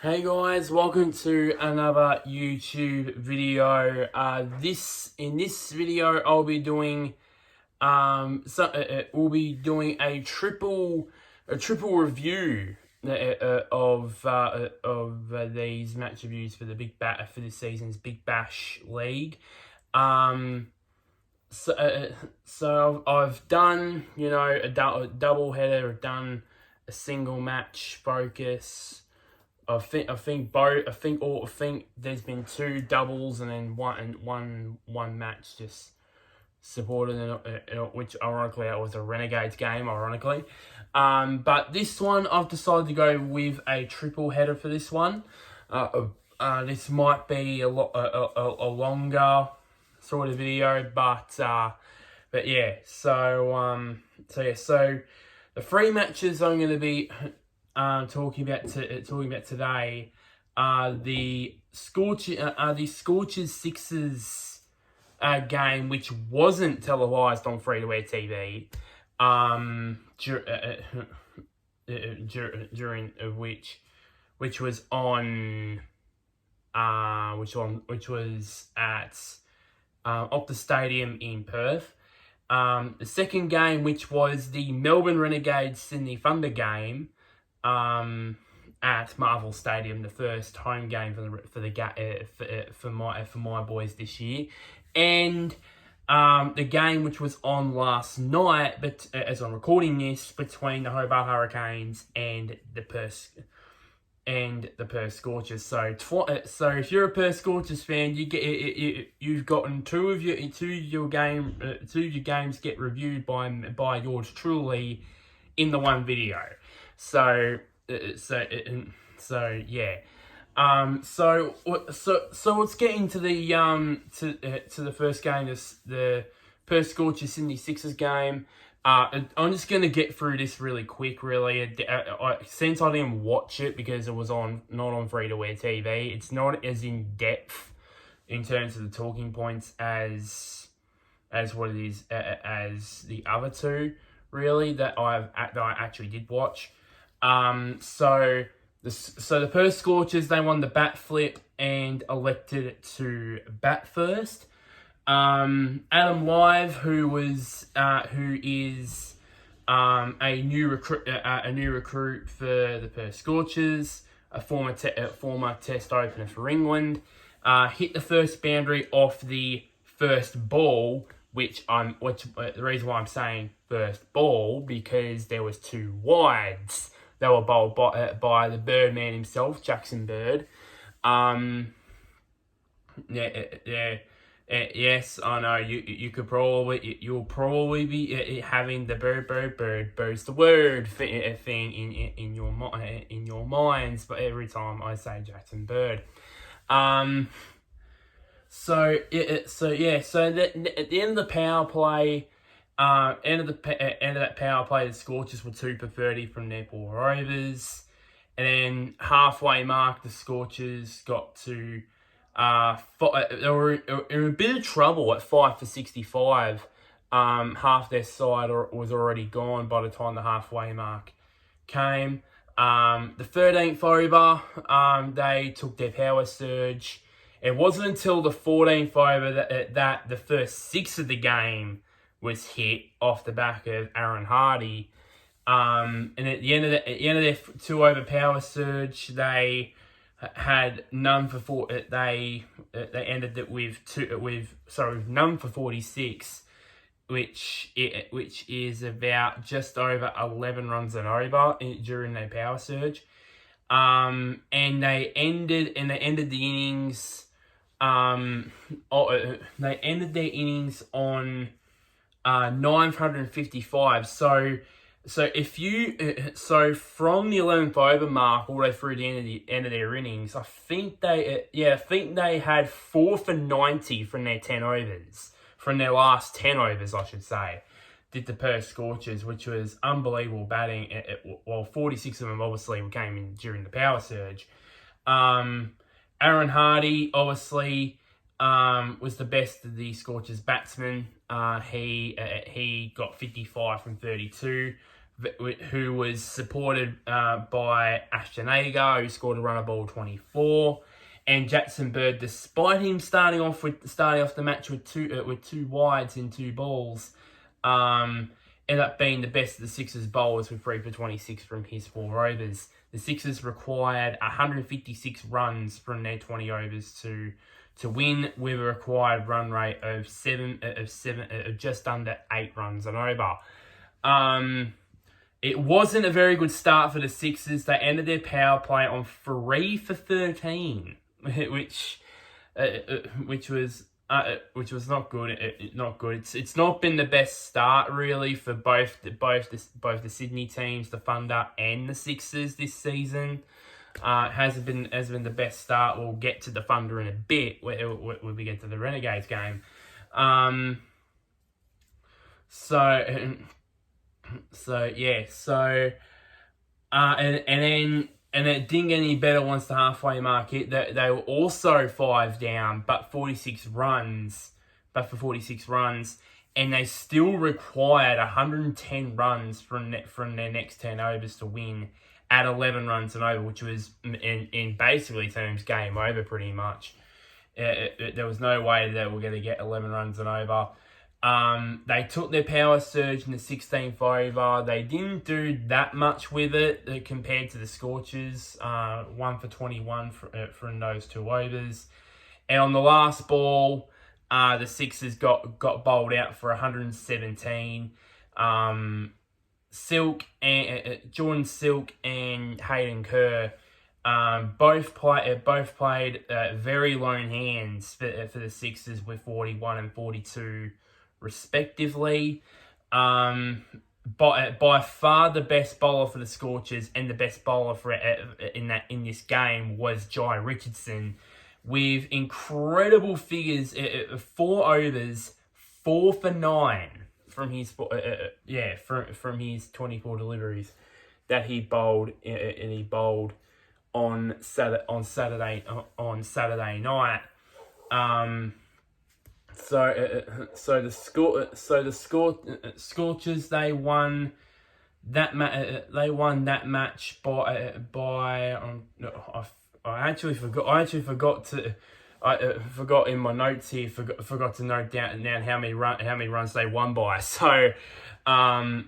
Hey guys, welcome to another YouTube video. In this video I'll be doing we'll be doing a triple review of these match reviews for for this season's Big Bash League. So I've done a double header. I've done a single match focus. I think there's been two doubles and then one match just supported, which ironically that was a Renegades game. But this one I've decided to go with a triple header for this one. This might be a longer sort of video, but yeah. So the three matches I'm going to be talking about today are the Scorchers Sixers game, which wasn't televised on free-to-air TV, during which was on which was at Optus Stadium in Perth. The second game, which was the Melbourne Renegades Sydney Thunder game, at Marvel Stadium, the first home game for my boys this year, and the game which was on last night, but as I'm recording this, between the Hobart Hurricanes and the Perth Scorchers. So if you're a Perth Scorchers fan, you've gotten two of your games get reviewed by yours truly in the one video. So yeah. So let's get into the to the first game, the Perth Scorchers Sydney Sixers game. I'm just gonna get through this really quick. Since I didn't watch it because it was not on free-to-air TV, it's not as in depth in terms of the talking points as what it is as the other two, really, that I actually did watch. So the Perth Scorchers, they won the bat flip and elected to bat first. Adam Live, who is a new recruit for the Perth Scorchers, a former Test opener for England, hit the first boundary off the first ball, which the reason why I'm saying first ball, because there was two wides. They were bowled by the Birdman himself, Jackson Bird. Yes, I know you'll probably be having the bird's the word thing in your minds, but every time I say Jackson Bird, so at the end of the power play. End of that power play, the Scorchers were 2 for 30 from their 4 overs, and then halfway mark, the Scorchers got to they were in a bit of trouble at 5 for 65. Half their side was already gone by the time the halfway mark came. The 13th over, they took their power surge. It wasn't until the 14th over that the first 6 of the game was hit off the back of Aaron Hardy, and at the end of their 2 over power surge, they had none for 4. They ended it with none for 46, which is about just over 11 runs and over during their power surge, and they ended the innings. They ended their innings on 955. So from the 11th over mark all the way through the end of their innings, I think they had 4 for 90 from their 10 overs, from their last 10 overs, I should say, did the Perth Scorchers, which was unbelievable batting. 46 of them obviously came in during the power surge. Aaron Hardy obviously was the best of the Scorchers batsmen. He got 55 from 32. who was supported by Ashton Agar, who scored a run of ball 24, and Jackson Bird, despite him starting off the match with two wides and two balls, ended up being the best of the Sixers bowlers with 3 for 26 from his 4 overs. The Sixers required 156 runs from their 20 overs to win, with a required run rate of just under 8 runs and over. It wasn't a very good start for the Sixers. They ended their power play on 3 for 13, which was not good. Not good. It's not been the best start really for both the Sydney teams, the Thunder and the Sixers this season. Hasn't been the best start. We'll get to the Thunder in a bit when we get to the Renegades game. And it didn't get any better once the halfway mark hit. They were also 5 down, but 46 runs. And they still required 110 runs from their next 10 overs to win at 11 runs and over, which was in basically terms game over pretty much. There was no way they were going to get 11 runs and over. They took their power surge in the 16th over. They didn't do that much with it compared to the Scorchers. 1 for 21 from those 2 overs. And on the last ball, the Sixers got bowled out for 117. Jordan Silk and Hayden Kerr both played very lone hands for the Sixers with 41 and 42 respectively. By far the best bowler for the Scorchers and the best bowler in this game was Jai Richardson, with incredible figures. 4 overs, 4 for 9 from his from his 24 deliveries that he bowled, and he bowled on Saturday night. So the Scorchers, they won that match I forgot in my notes here. Forgot to note down how many runs they won by. So I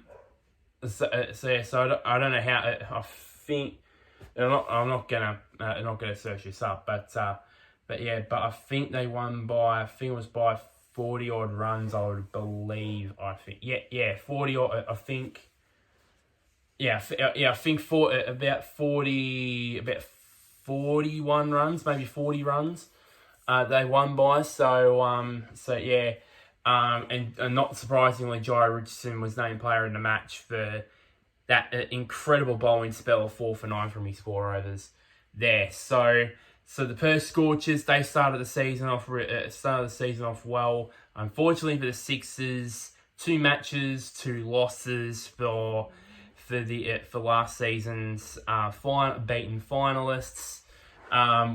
don't know how. I think I'm not gonna search this up, but I think they won by, I think it was by 40 odd runs, I would believe. 40 odd. I think. I think about 41 runs, maybe 40 runs. They won by, and not surprisingly, Jai Richardson was named player in the match for that incredible bowling spell of 4 for 9 from his 4 overs there. So the Perth Scorchers, they started the season off well. Unfortunately for the Sixers, 2 matches, 2 losses for last season's beaten finalists.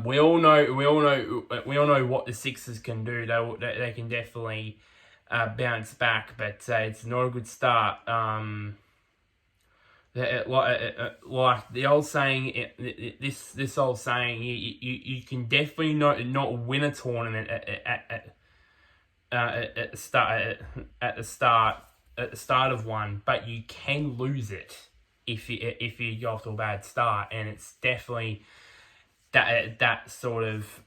We all know what the Sixers can do. They can definitely bounce back, but it's not a good start. Like the old saying, this old saying, you can definitely not win a tournament at the start of one, but you can lose it if you go off to a bad start, and it's definitely that sort of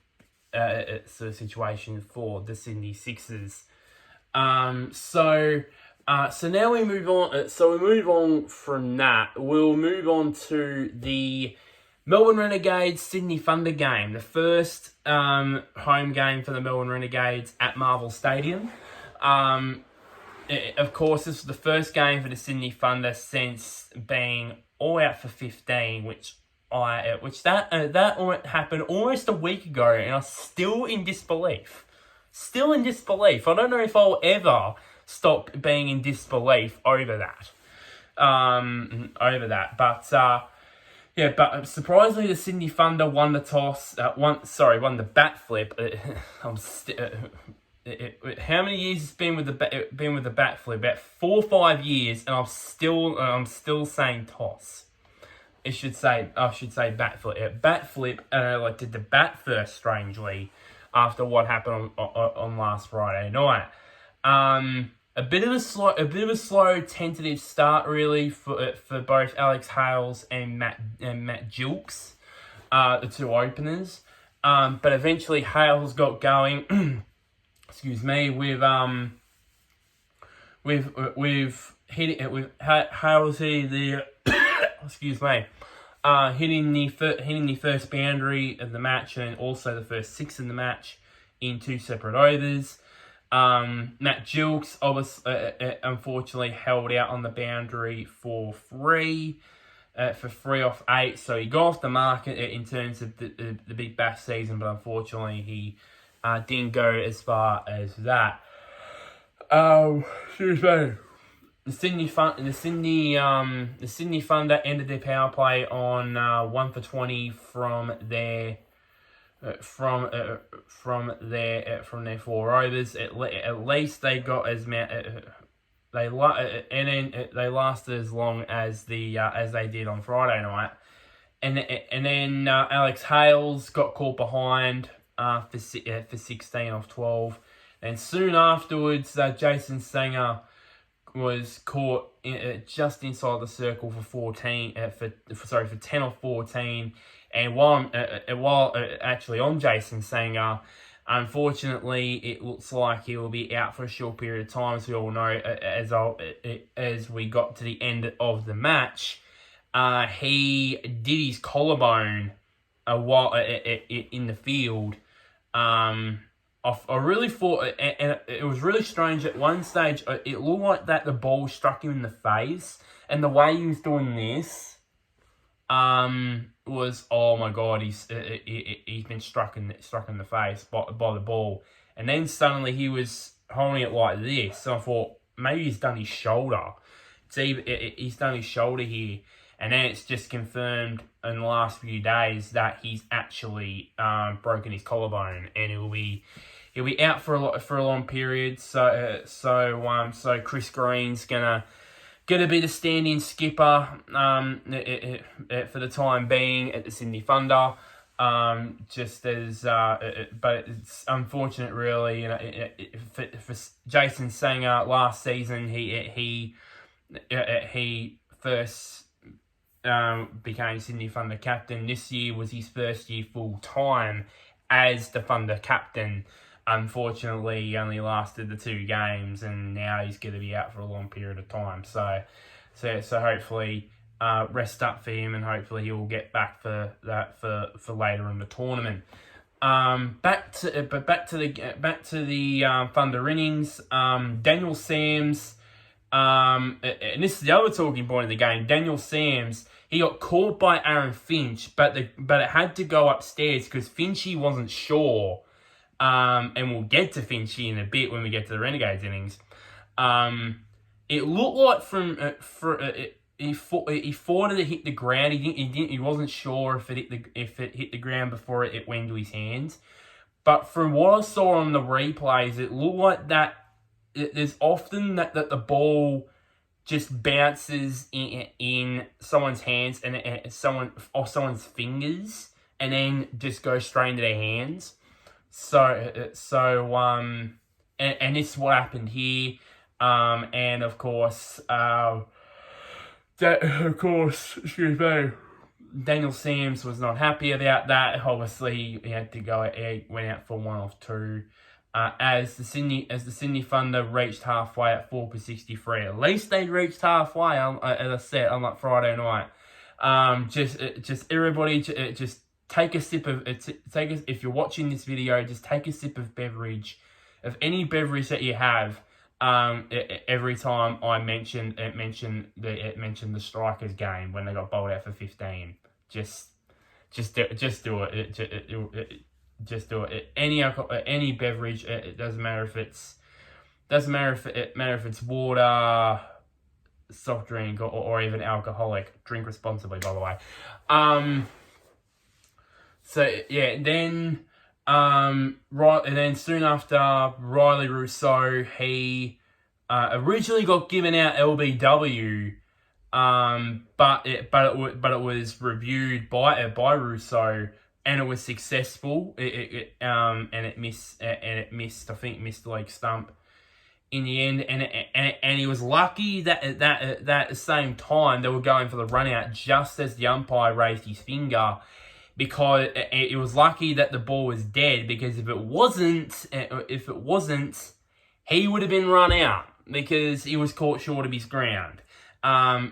situation for the Sydney Sixers. So now we move on. So we move on from that. We'll move on to the Melbourne Renegades Sydney Thunder game, the first home game for the Melbourne Renegades at Marvel Stadium. Of course, this was the first game for the Sydney Thunder since being all out for 15, which that happened almost a week ago, and I'm still in disbelief. I don't know if I'll ever stop being in disbelief over that. But surprisingly, the Sydney Thunder won the toss. Won the bat flip. how many years it's been with the bat flip? About 4 or 5 years, and I'm still saying toss. I should say bat flip. Bat flip. Did the bat first, strangely, after what happened on last Friday night. A bit of a slow tentative start, really, for both Alex Hales and Matt Gilks, the two openers. But eventually Hales got going. Excuse me, with hitting it with Hales hitting the excuse me, hitting the first boundary of the match and also the first 6 in the match in 2 separate overs. Matt Gilks unfortunately held out on the boundary for 3 off 8, so he got off the market in terms of the big bash season, but unfortunately he didn't go as far as that. Excuse me. The Sydney Thunder ended their power play on 1 for 20 from their 4 overs. At least they got as they lasted as long as they did on Friday night, and then Alex Hales got caught behind for 16 off 12, and soon afterwards Jason Sanger was caught just inside the circle for 14 for 10 off 14. And while actually on Jason Sanger, unfortunately, it looks like he will be out for a short period of time. As we all know, as we got to the end of the match, he did his collarbone while in the field. I really thought, and it was really strange at one stage. It looked like that the ball struck him in the face, and the way he was doing this, was, oh my god, he's been struck in the face by the ball, and then suddenly he was holding it like this. So I thought maybe he's done his shoulder. He's done his shoulder here, and then it's just confirmed in the last few days that he's actually broken his collarbone, and he'll be out for a long period. So Chris Green's gonna be the stand-in skipper for the time being at the Sydney Thunder. But it's unfortunate, really. For Jason Sanger, last season he first became Sydney Thunder captain. This year was his first year full time as the Thunder captain. Unfortunately, he only lasted the 2 games, and now he's going to be out for a long period of time. So hopefully, rest up for him, and hopefully he will get back for later in the tournament. Back to the Thunder innings. Daniel Sams, and this is the other talking point of the game. Daniel Sams, he got caught by Aaron Finch, but it had to go upstairs because Finchy wasn't sure. And we'll get to Finchy in a bit when we get to the Renegades innings. It looked like he thought it hit the ground. He wasn't sure if it hit the ground before it went to his hands. But from what I saw on the replays, it looked like that. There's often that the ball just bounces in someone's hands and someone's fingers, and then just goes straight into their hands. And this is what happened here. And of course, excuse me, Daniel Sams was not happy about that. Obviously, he had to go. He went out for 1 off 2. As the Sydney Thunder reached halfway at 4 for 63. At least they reached halfway. As I said, unlike Friday night. Just everybody, just take a sip of if you're watching this video, just take a sip of any beverage that you have. Every time I mention the Strikers game when they got bowled out for 15, just do it. Just do it. Any beverage. It doesn't matter if it's water, soft drink, or even alcoholic. Drink responsibly, by the way. So yeah, then Right, and then soon after, Riley Rousseau, he originally got given out LBW, but it was reviewed by Rousseau, and it was successful. And it missed, I think, missed the leg stump in the end, and he was lucky that at the same time they were going for the run out just as the umpire raised his finger, because it was lucky that the ball was dead, because if it wasn't, he would have been run out because he was caught short of his ground.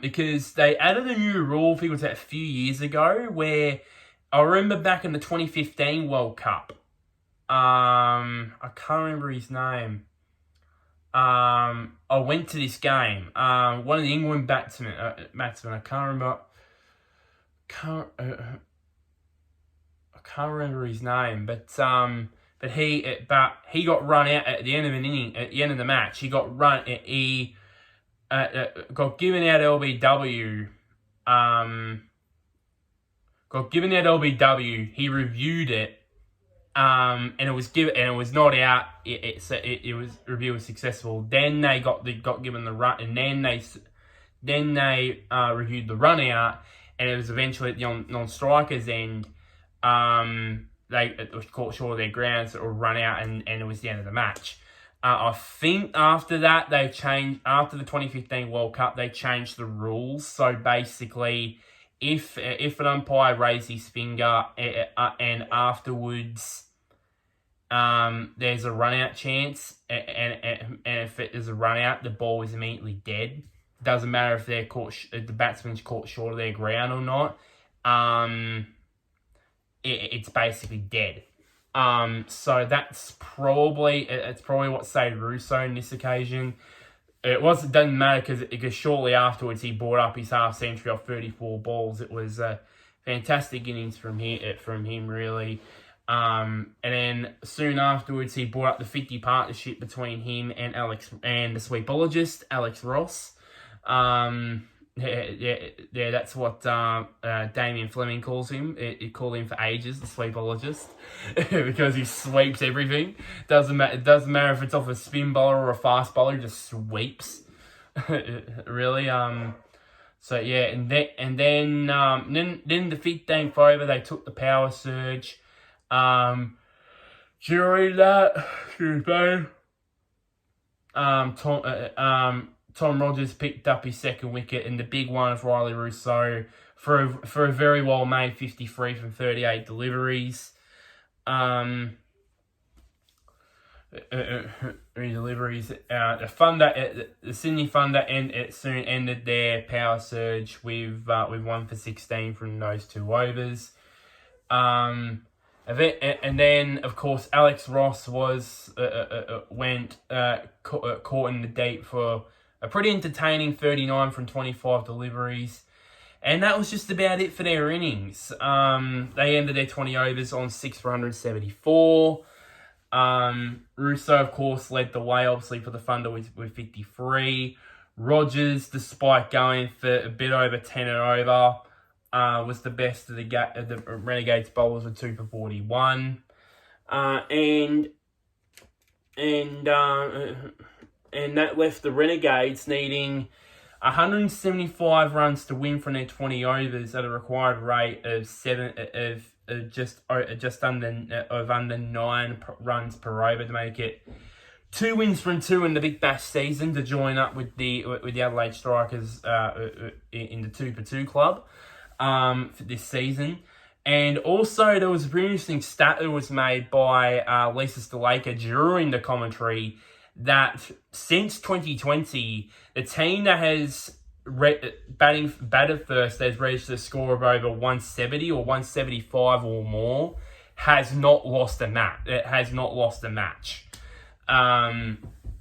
Because they added a new rule, I think it was a few years ago, where I remember back in the 2015 World Cup, I can't remember his name. I went to this game. One of the England batsmen, I can't remember. I can't remember his name, but he got run out at the end of an inning, at the end of the match. He got run. He got given out LBW. He reviewed it. And it was given, and it was not out. It was reviewed as successful. Then they got given the run, and then they reviewed the run out, and it was eventually at the non-strikers end. It was caught short of their ground, so it would run out, and it was the end of the match. I think after that after the 2015 World Cup, they changed the rules. So basically, if an umpire raised his finger and afterwards there's a run out chance, and if it is a run out, the ball is immediately dead. Doesn't matter if if the batsman's caught short of their ground or not. It's basically dead. So that's probably what saved Rousseau in this occasion. It doesn't matter because shortly afterwards he brought up his half century off 34 balls. It was a fantastic innings from him really. And then soon afterwards he brought up the 50 partnership between him and the sweepologist Alex Ross. That's what Damien Fleming calls him. It called him for ages, the sweepologist, because he sweeps everything. It doesn't matter if it's off a spin bowler or a fast bowler, he just sweeps. Really. So yeah, and then the 15th over they took the power surge. During that, Tom Rogers picked up his second wicket, and the big one of Riley Rousseau for a very well made 53 from 38 deliveries. The Sydney Thunder soon ended their power surge with 1 for 16 from those 2 overs. And then, of course, Alex Ross went caught in the deep for a pretty entertaining 39 from 25 deliveries. And that was just about it for their innings. They ended their 20 overs on 6 for 174. Rousseau, of course, led the way, obviously, for the Thunder with 53. Rogers, despite going for a bit over 10 and over, was the best of the Renegades bowlers with 2 for 41. And that left the Renegades needing 175 runs to win from their 20 overs at a required rate of under 9 runs per over to make it 2 wins from 2 in the Big Bash season to join up with the Adelaide Strikers in the 2 for 2 club for this season. And also there was a pretty interesting stat that was made by Lisa Stalaker during the commentary, that since 2020, the team that has batted first, has registered a score of over 170 or 175 or more, has not lost a match. It has not lost a match.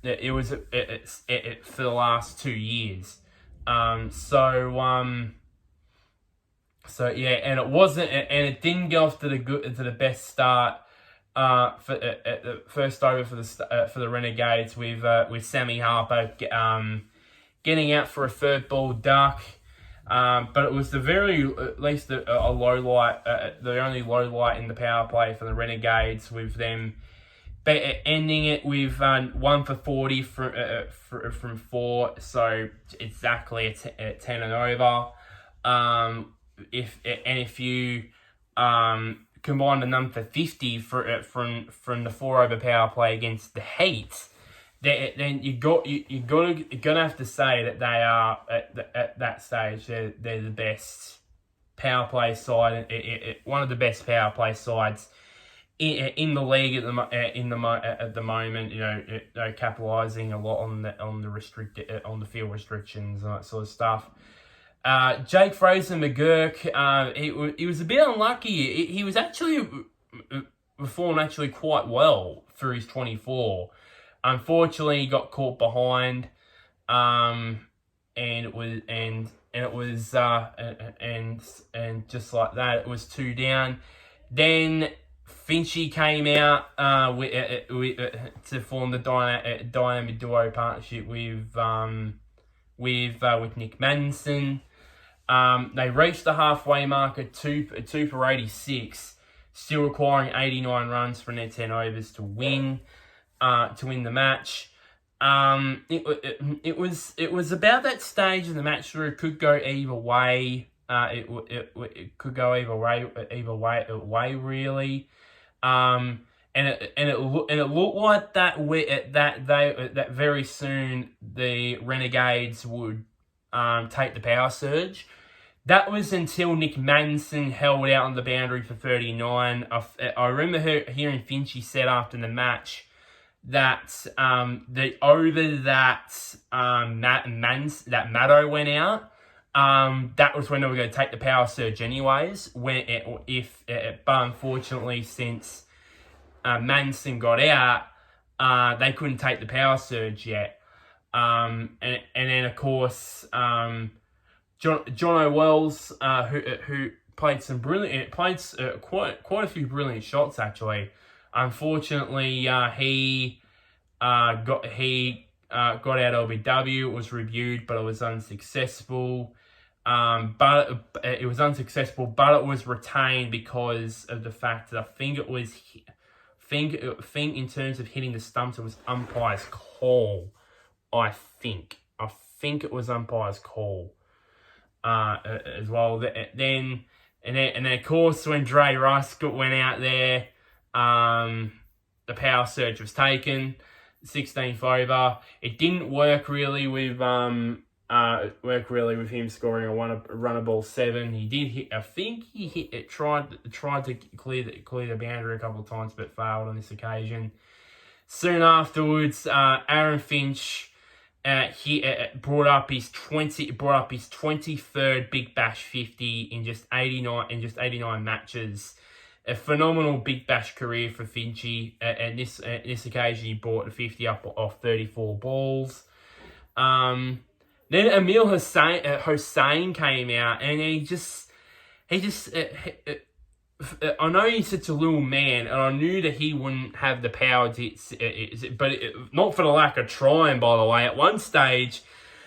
It was for the last 2 years. So yeah, and it wasn't, and it didn't go off to the best start. For the first over for the Renegades with Sammy Harper getting out for a 3rd ball duck. But it was at least a low light, the only low light in the power play for the Renegades, with them ending it with 1 for 40 from 4, so exactly a 10 and over. If you combine the number for 50 from the 4 over power play against the Heat, then you're gonna have to say that they are at that stage they're the best power play side, one of the best power play sides in the league at the moment. Capitalising a lot on the field restrictions and that sort of stuff. Jake Fraser McGurk, he was a bit unlucky. He was actually performed quite well through his 24. Unfortunately, he got caught behind, and just like that, it was 2 down. Then Finchy came out to form the dynamic duo partnership with Nick Manson. They reached the halfway mark at 2 for 86, still requiring 89 runs from their 10 overs to win the match. It was about that stage of the match where it could go either way. It could go either way really. And it looked like that very soon the Renegades would take the power surge. That was until Nick Manson held out on the boundary for 39. I remember hearing Finchy said after the match that the over that Maddo went out, that was when they were going to take the power surge anyways. But unfortunately, since Manson got out, they couldn't take the power surge yet. And then of course, John Wells, who played quite a few brilliant shots actually. Unfortunately, he got out LBW. It was reviewed, but it was unsuccessful. But it was retained because of the fact that I think in terms of hitting the stumps, it was umpire's call. I think it was umpire's call as well. Then of course when Dre Rusk went out there, the power surge was taken, 16th over. It didn't work really with him scoring a runner ball 7. He did hit. I think he hit it. Tried to clear the boundary a couple of times, but failed on this occasion. Soon afterwards, Aaron Finch he brought up his 23rd Big Bash 50 in just 89 matches. A phenomenal Big Bash career for Finchy. And this occasion, he brought the 50 up off 34 balls. Then Emil Hossein came out, and he just. I know he's such a little man, and I knew that he wouldn't have the power to but not for the lack of trying. By the way, at one stage,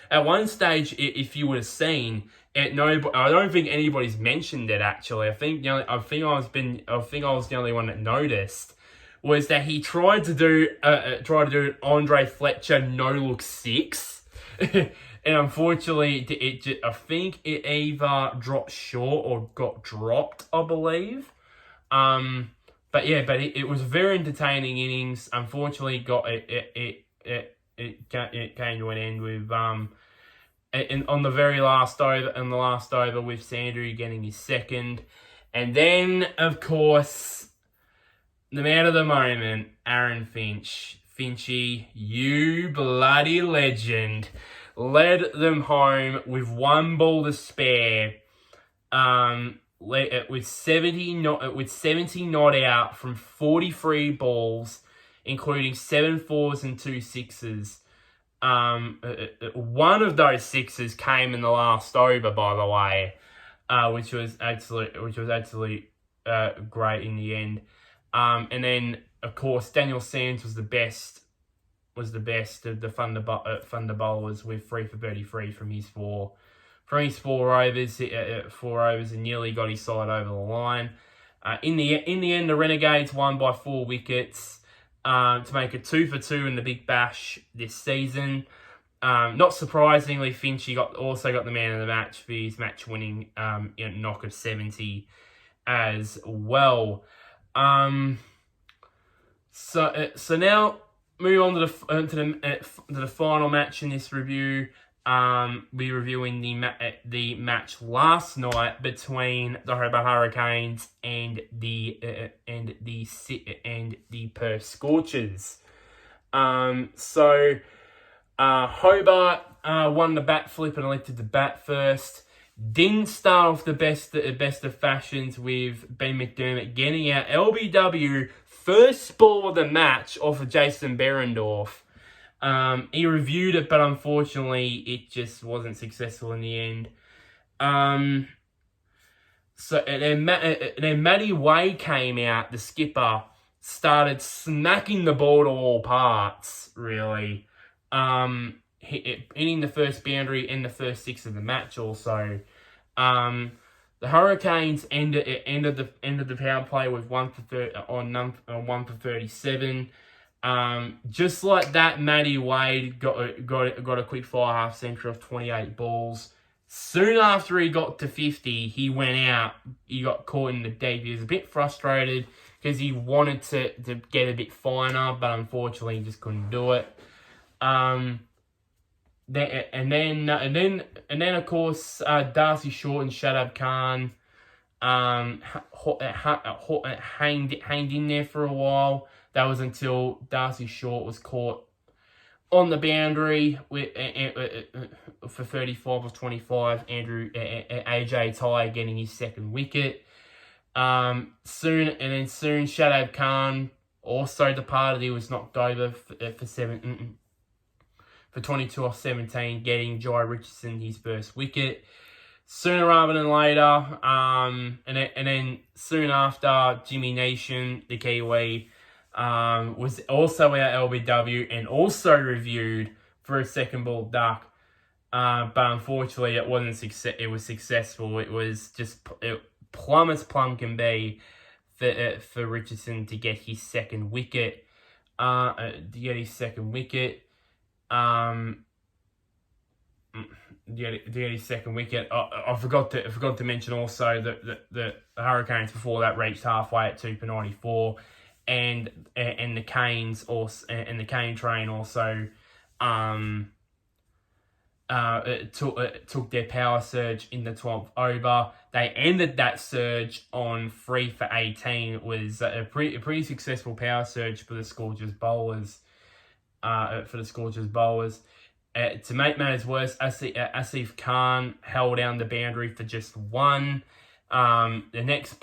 if you would have seen. I don't think anybody's mentioned it actually. I think I was the only one that noticed, was that he tried to do an Andre Fletcher no look 6, and unfortunately I think it either dropped short or got dropped, I believe. But it was a very entertaining innings. Unfortunately, it came to an end with on the very last over, with Sandry getting his 2nd. And then, of course, the man of the moment, Aaron Finch. Finchy, you bloody legend, led them home with 1 ball to spare, with 70 not out from 43 balls, including 7 4s and 2 6s. One of those 6s came in the last over, by the way, which was absolutely great in the end. And then of course Daniel Sands was the best of the Thunder bowlers, with 3 for 33 from his 4 from his 4 overs, and nearly got his side over the line. In the end, the Renegades won by 4 wickets to make it 2 for 2 in the Big Bash this season. Not surprisingly, Finchie also got the man of the match for his match-winning knock of 70 as well. So now move on to the final match in this review. We're reviewing the match last night between the Hobart Hurricanes and the Perth Scorchers. Hobart won the bat flip and elected to bat first. Didn't start off the best of fashions with Ben McDermott getting out LBW first ball of the match off of Jason Behrendorff. He reviewed it, but unfortunately, it just wasn't successful in the end. And then Matty Way came out, the skipper, started smacking the ball to all parts, really. Hitting the first boundary and the first 6 of the match also. The Hurricanes ended the power play with 1 for 37. Just like that, Matty Wade got a quick fire half century of 28 balls. Soon after he got to 50, he went out. He got caught in the deep. He was a bit frustrated because he wanted to get a bit finer, but unfortunately, he just couldn't do it. And then of course, Darcy Short and Shadab Khan hanged in there for a while. That was until Darcy Short was caught on the boundary for 35 of 25. AJ Ty getting his second wicket. Soon Shadab Khan also departed. He was knocked over for 22 off 17, getting Jai Richardson his first wicket. Sooner rather than later, and then soon after, Jimmy Nation, the Kiwi, was also our LBW and also reviewed for a second ball duck. But unfortunately, it wasn't it was successful. It was just plumb as plumb can be for Richardson to get his second wicket. I forgot to mention also that the Hurricanes before that reached halfway at 2 for 94, and the Canes also and the Cane train also took their power surge in the 12th over. They ended that surge on 3 for 18. It was a pretty successful power surge for the Scorchers bowlers. To make matters worse, Asif Khan held down the boundary for just 1. The next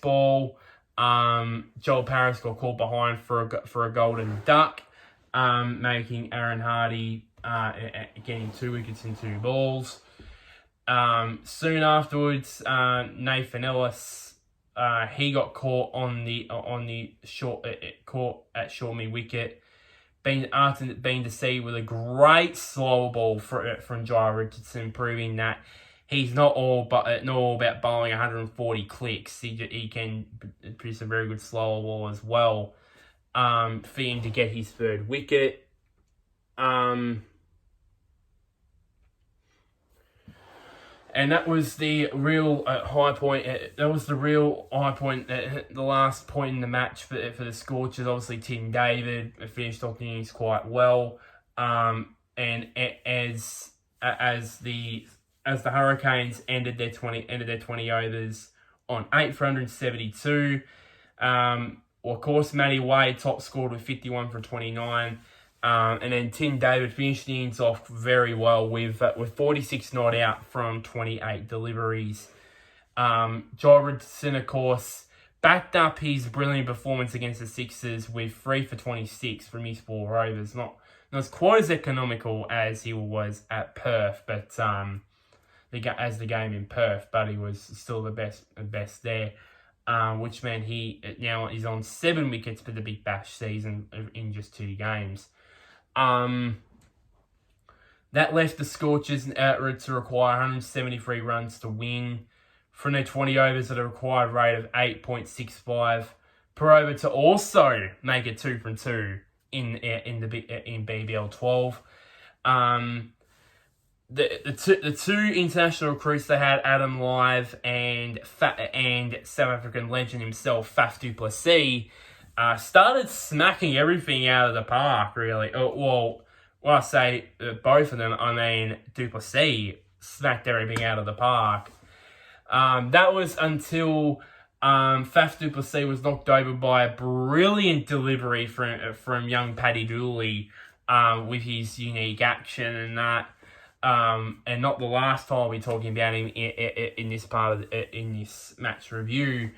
ball, Joel Paris got caught behind for a golden duck, making Aaron Hardy getting 2 wickets in 2 balls. Soon afterwards, Nathan Ellis, he got caught on the short short mid wicket. Being deceived with a great slow ball from Jai Richardson, proving that he's not all about bowling 140 clicks. He can produce a very good slow ball as well. For him to get his 3rd wicket. And that was the real high point. The last point in the match for the Scorchers. Obviously, Tim David finished off the innings quite well. And as the Hurricanes ended their 20 overs on 8 for 172. Of course, Matty Wade top scored with 51 for 29. And then Tim David finished the innings off very well with 46 not out from 28 deliveries. Jai Richardson, of course, backed up his brilliant performance against the Sixers with 3 for 26 from his 4 overs. Not as quite as economical as he was at Perth, but as the game in Perth, but he was still the best there. Which meant he now is on 7 wickets for the Big Bash season in just 2 games. That left the Scorchers to require 173 runs to win. From their 20 overs at a required rate of 8.65 per over to also make it 2 from 2 in BBL 12. The two international recruits they had, Adam Live and South African legend himself, THU, started smacking everything out of the park, really. Well, when I say both of them, I mean Duplessis smacked everything out of the park. That was until Faf du Plessis was knocked over by a brilliant delivery from young Paddy Dooley with his unique action and that. And not the last time we're talking about him in this part of in this match review.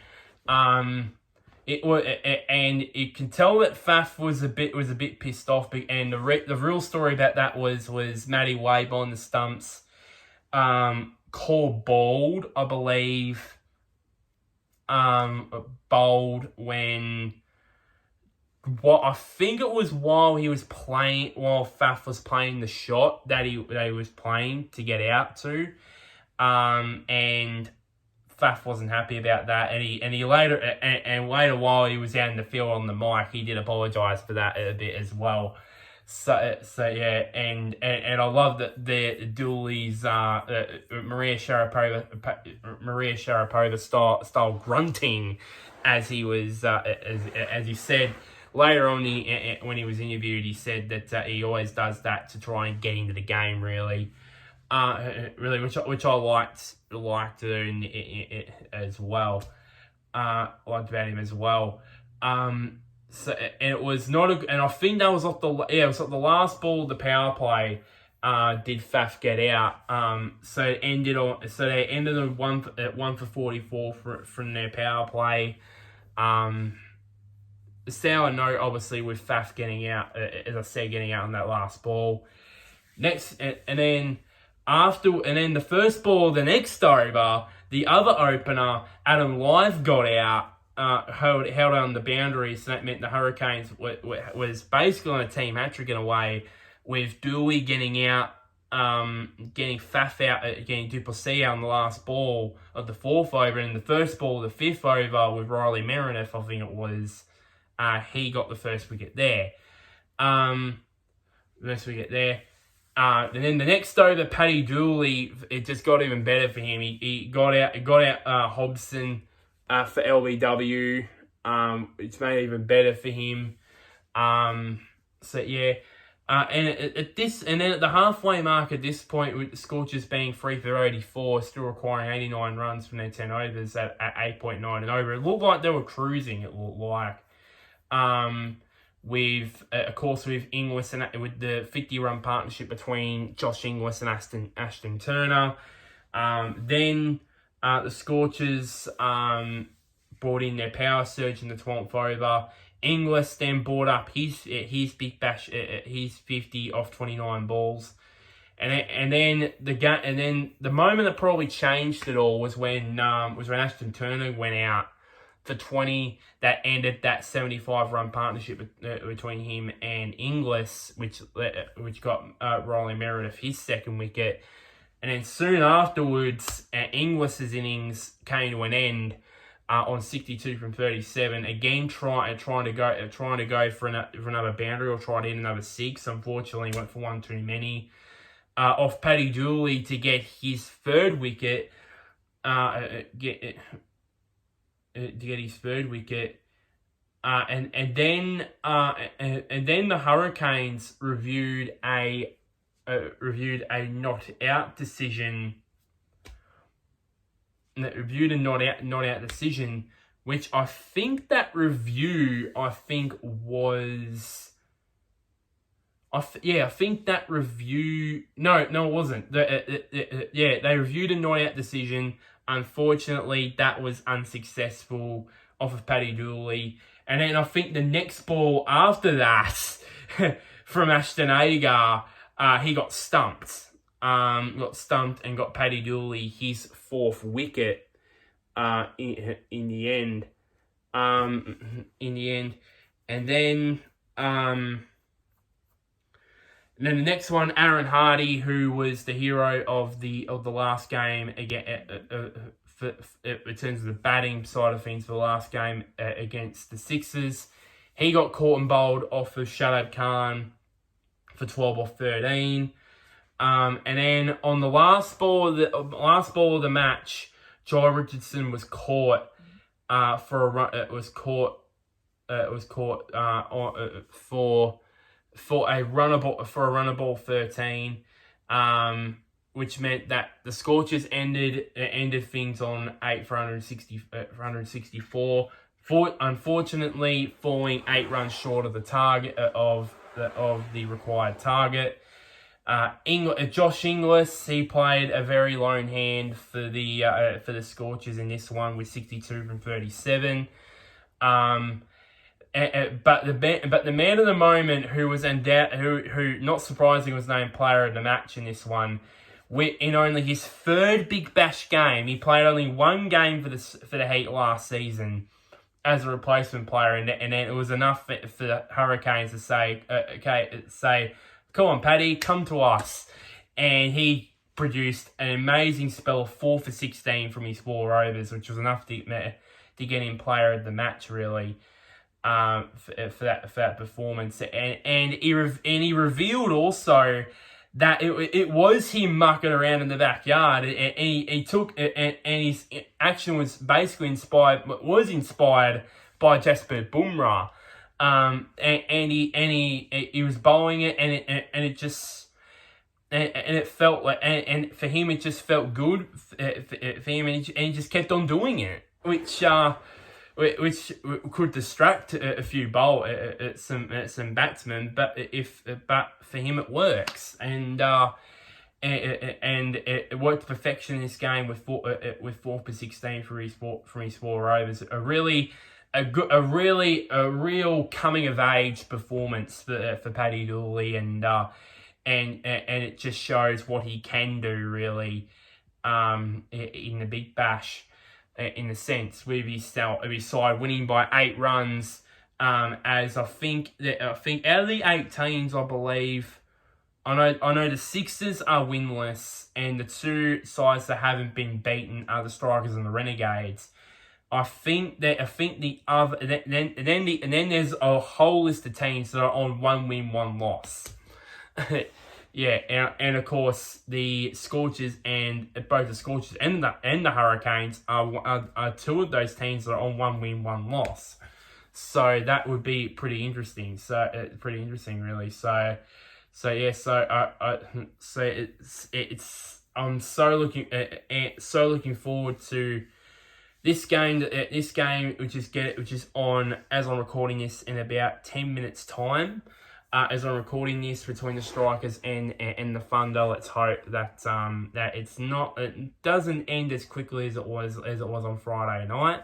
It was, and you can tell that Faf was a bit pissed off. And the real story about that was Matty Wabe on the stumps, called bald, I believe. Bald when. What I think it was while Faf was playing the shot that he was playing to get out to, and Faf wasn't happy about that, and he later while he was out in the field on the mic, he did apologise for that a bit as well. So yeah, and I love that the Dooley's Maria Sharapova style grunting as he was as he said. Later on, when he was interviewed, he said that he always does that to try and get into the game, really, which I liked to do as well. Liked about him as well. So and it was not and I think that was it was the last ball of the power play. Did Faf get out? So they ended on 1 for 44 from their power play. The sour note, obviously, with Faf getting out, as I said, getting out on that last ball. Next, and then the first ball of the next over, the other opener, Adam Live, got out, held on the boundary, so that meant the Hurricanes was basically on a team hat-trick in a way, with Dooley getting out, getting Faf out, getting Duplessis out on the last ball of the fourth over, and the first ball of the fifth over with Riley Meredith, I think it was. He got the first wicket there. And then the next over, Paddy Dooley, it just got even better for him. He got out Hobson for LBW. It's made it even better for him. So yeah. And at the halfway mark at this point, with the Scorchers being 3 for 84, still requiring 89 runs from their 10 overs at 8.9 and over, it looked like they were cruising. It looked like. With Inglis and with the 50-run partnership between Josh Inglis and Ashton Turner. Then the Scorchers brought in their power surge in the 12th over. Inglis then brought up his big bash, his 50 off 29 balls. And then the moment that probably changed it all was when Ashton Turner went out for 20, that ended that 75-run partnership between him and Inglis, which got Riley Meredith his second wicket. And then soon afterwards, Inglis's innings came to an end on 62 from 37. Again, trying to go for another boundary or try to hit another six. Unfortunately, went for one too many. Off Paddy Dooley to get his third wicket. And then the Hurricanes reviewed a not out decision. Reviewed a not out decision, which I think that review was. I think that review. No, it wasn't. They reviewed a not out decision. Unfortunately, that was unsuccessful off of Paddy Dooley. And then I think the next ball after that from Ashton Agar, he got stumped. And got Paddy Dooley his fourth wicket in the end. And then And then the next one, Aaron Hardy, who was the hero of the last game again, in terms of the batting side of things for the last game against the Sixers. He got caught and bowled off of Shadab Khan for 12 off 13. And then on the last ball of the match, Jai Richardson was caught for a run. It was caught for a runner ball 13, which meant that the Scorchers ended things on 8 for 164. Unfortunately, falling 8 runs short of the target of the required target. Josh Inglis, he played a very lone hand for the Scorchers in this one with 62 from 37. But the man of the moment, who not surprisingly was named player of the match in this one, in only his third Big Bash game. He played only one game for the Heat last season as a replacement player, and then it was enough for the Hurricanes to say, come on, Paddy, come to us. And he produced an amazing spell of 4 for 16 from his 4 overs, which was enough to get him player of the match, really. For that performance, and he revealed also that it was him mucking around in the backyard, and he took and his action was basically inspired by Jasprit Bumrah, and he was bowling it, and it just. And it felt like, and for him, it just felt good for him, and he just kept on doing it, which could distract a few some batsmen, but for him it works, and it worked to perfection in this game with 4 for 16 for his 4 overs. A real coming of age performance for Paddy Dooley, and it just shows what he can do really in the Big Bash. In a sense, with his side winning by 8 runs, as I think out of the 8 teams, I believe, I know the Sixers are winless, and the 2 sides that haven't been beaten are the Strikers and the Renegades. I think the other, then there's a whole list of teams that are on 1 win, 1 loss. Yeah, and of course the Scorchers and both the Scorchers and the Hurricanes are 2 of those teams that are on 1 win, 1 loss. So that would be pretty interesting. Pretty interesting, really. I'm so looking forward to this game. Which is on, as I'm recording this, in about 10 minutes time. As I'm recording this, between the Strikers and the Thunder. Let's hope that it doesn't end as quickly as it was on Friday night,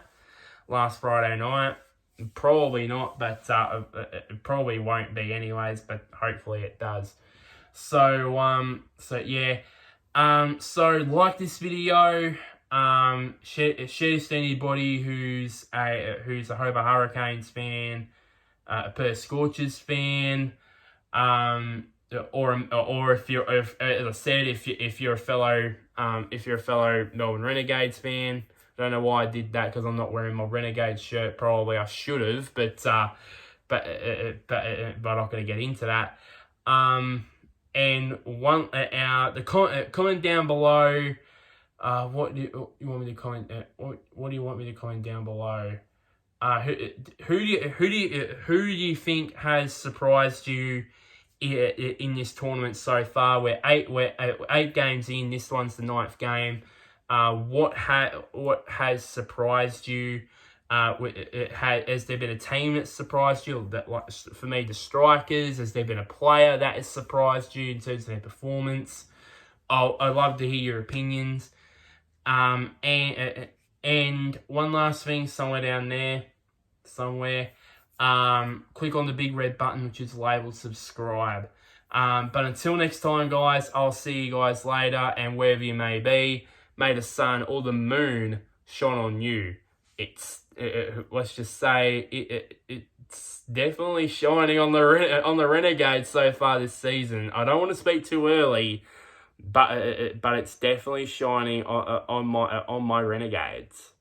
last Friday night. Probably not, but it probably won't be anyways. But hopefully it does. So like this video. Share this to anybody who's a Hobart Hurricanes fan, a Perth Scorchers fan, or if as I said, if you're a fellow Melbourne Renegades fan. I don't know why I did that, because I'm not wearing my Renegades shirt. Probably I should have, but I'm not going to get into that. And comment down below. What do you want me to comment? What do you want me to comment down below? Who do you think has surprised you in this tournament so far? We're 8 games in. This one's the 9th game. What has surprised you? Has there been a team that surprised you? That, like, for me, the Strikers. Has there been a player that has surprised you in terms of their performance? I'd love to hear your opinions. And one last thing, somewhere down there, click on the big red button, which is labeled subscribe. But until next time, guys, I'll see you guys later, and wherever you may be, may the sun or the moon shine on you. Let's just say it's definitely shining on the Renegades so far this season. I don't want to speak too early, but it's definitely shining on my Renegades.